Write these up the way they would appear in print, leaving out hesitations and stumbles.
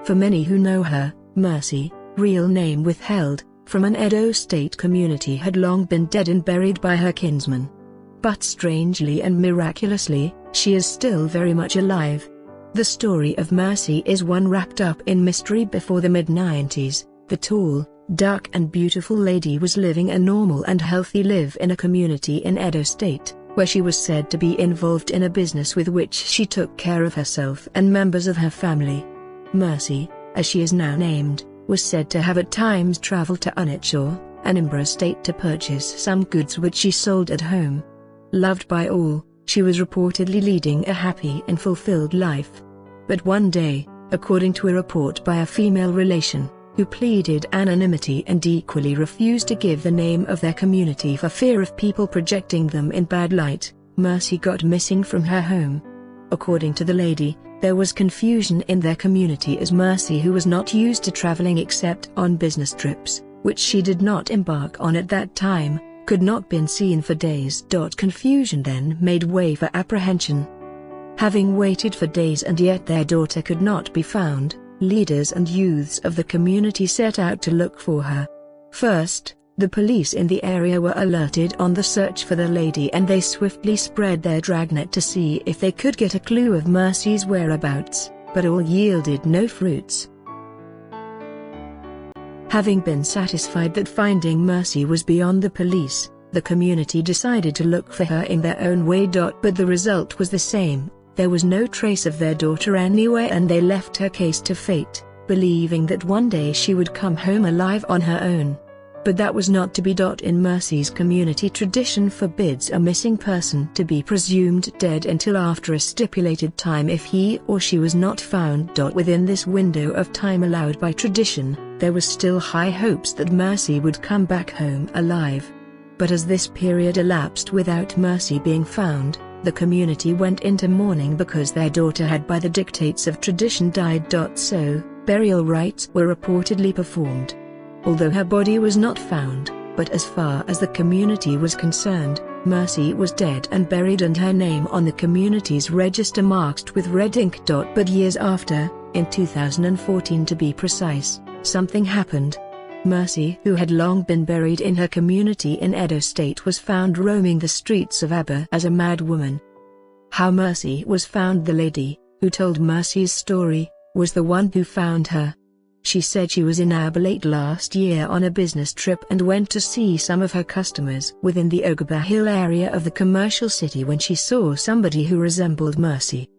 For many who know her, Mercy, real name Withheld, from an Edo State community had long been dead and buried by her kinsmen. But strangely and miraculously, she is still very much alive. The story of Mercy is one wrapped up in mystery. Before the mid-90s, the tall, dark and beautiful lady was living a normal and healthy life in a community in Edo State, where she was said to be involved in a business with which she took care of herself and members of her family. Mercy, as she is now named, was said to have at times traveled to Onitsha, Anambra State to purchase some goods which she sold at home. Loved by all, she was reportedly leading a happy and fulfilled life. But one day, according to a report by a female relation, who pleaded anonymity and equally refused to give the name of their community for fear of people projecting them in bad light, Mercy got missing from her home. According to the lady, there was confusion in their community as Mercy, who was not used to traveling except on business trips, which she did not embark on at that time, could not been seen for days. Confusion then made way for apprehension. Having waited for days and yet their daughter could not be found, leaders and youths of the community set out to look for her. First, the police in the area were alerted on the search for the lady, and they swiftly spread their dragnet to see if they could get a clue of Mercy's whereabouts, but all yielded no fruits. Having been satisfied that finding Mercy was beyond the police, the community decided to look for her in their own way. But the result was the same. There was no trace of their daughter anywhere, and they left her case to fate, believing that one day she would come home alive on her own. But that was not to be. In Mercy's community, tradition forbids a missing person to be presumed dead until after a stipulated time if he or she was not found. Within this window of time allowed by tradition, there was still high hopes that Mercy would come back home alive. But as this period elapsed without Mercy being found, the community went into mourning because their daughter had by the dictates of tradition died. So, burial rites were reportedly performed. Although her body was not found, but as far as the community was concerned, Mercy was dead and buried, and her name on the community's register marked with red ink. But years after, in 2014 to be precise, something happened. Mercy, who had long been buried in her community in Edo State, was found roaming the streets of Aba as a mad woman. How Mercy was found. The lady, who told Mercy's story, was the one who found her. She said she was in Aba late last year on a business trip and went to see some of her customers within the Ogaba Hill area of the commercial city when she saw somebody who resembled Mercy.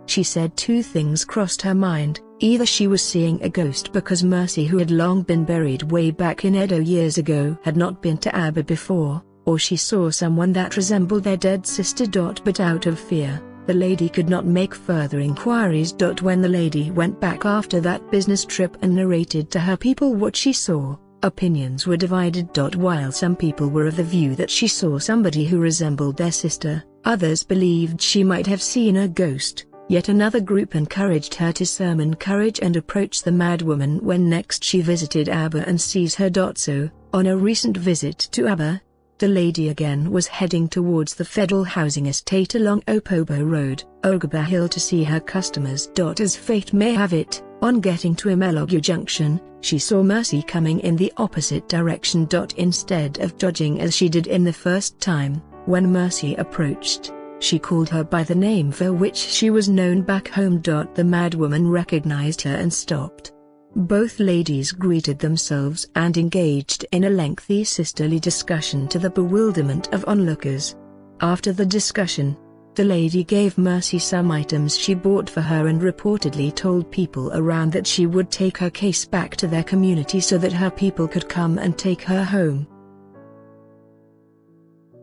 She said two things crossed her mind: either she was seeing a ghost because Mercy, who had long been buried way back in Edo years ago, had not been to Aba before, or she saw someone that resembled their dead sister. But out of fear, the lady could not make further inquiries. When the lady went back after that business trip and narrated to her people what she saw, opinions were divided. While some people were of the view that she saw somebody who resembled their sister, others believed she might have seen a ghost. Yet another group encouraged her to summon courage and approach the madwoman when next she visited Aba and sees her. So, on a recent visit to Aba, the lady again was heading towards the federal housing estate along Opobo Road, Ogaba Hill, to see her customers. As fate may have it, on getting to Imelogu Junction, she saw Mercy coming in the opposite direction. Instead of dodging as she did in the first time, when Mercy approached, she called her by the name for which she was known back home. The madwoman recognized her and stopped. Both ladies greeted themselves and engaged in a lengthy sisterly discussion to the bewilderment of onlookers. After the discussion, the lady gave Mercy some items she bought for her and reportedly told people around that she would take her case back to their community so that her people could come and take her home.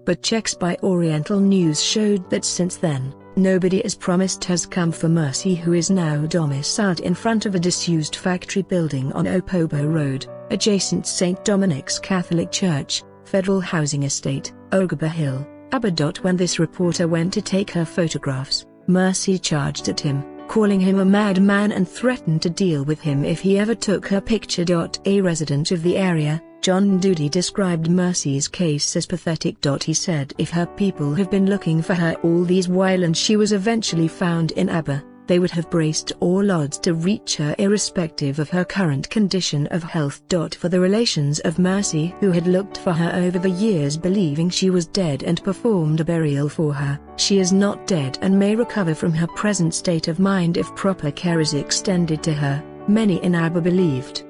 But checks by Oriental News showed that since then, nobody as promised has come for Mercy, who is now domiciled in front of a disused factory building on Opobo Road, adjacent St. Dominic's Catholic Church, Federal Housing Estate, Ogaba Hill, Aba. When this reporter went to take her photographs, Mercy charged at him, calling him a madman and threatened to deal with him if he ever took her picture. A resident of the area, John Doody, described Mercy's case as pathetic. He said if her people have been looking for her all these while and she was eventually found in Aba, They would have braced all odds to reach her irrespective of her current condition of health. For the relations of Mercy, who had looked for her over the years believing she was dead and performed a burial for her, she is not dead and may recover from her present state of mind if proper care is extended to her, many in Aba believed.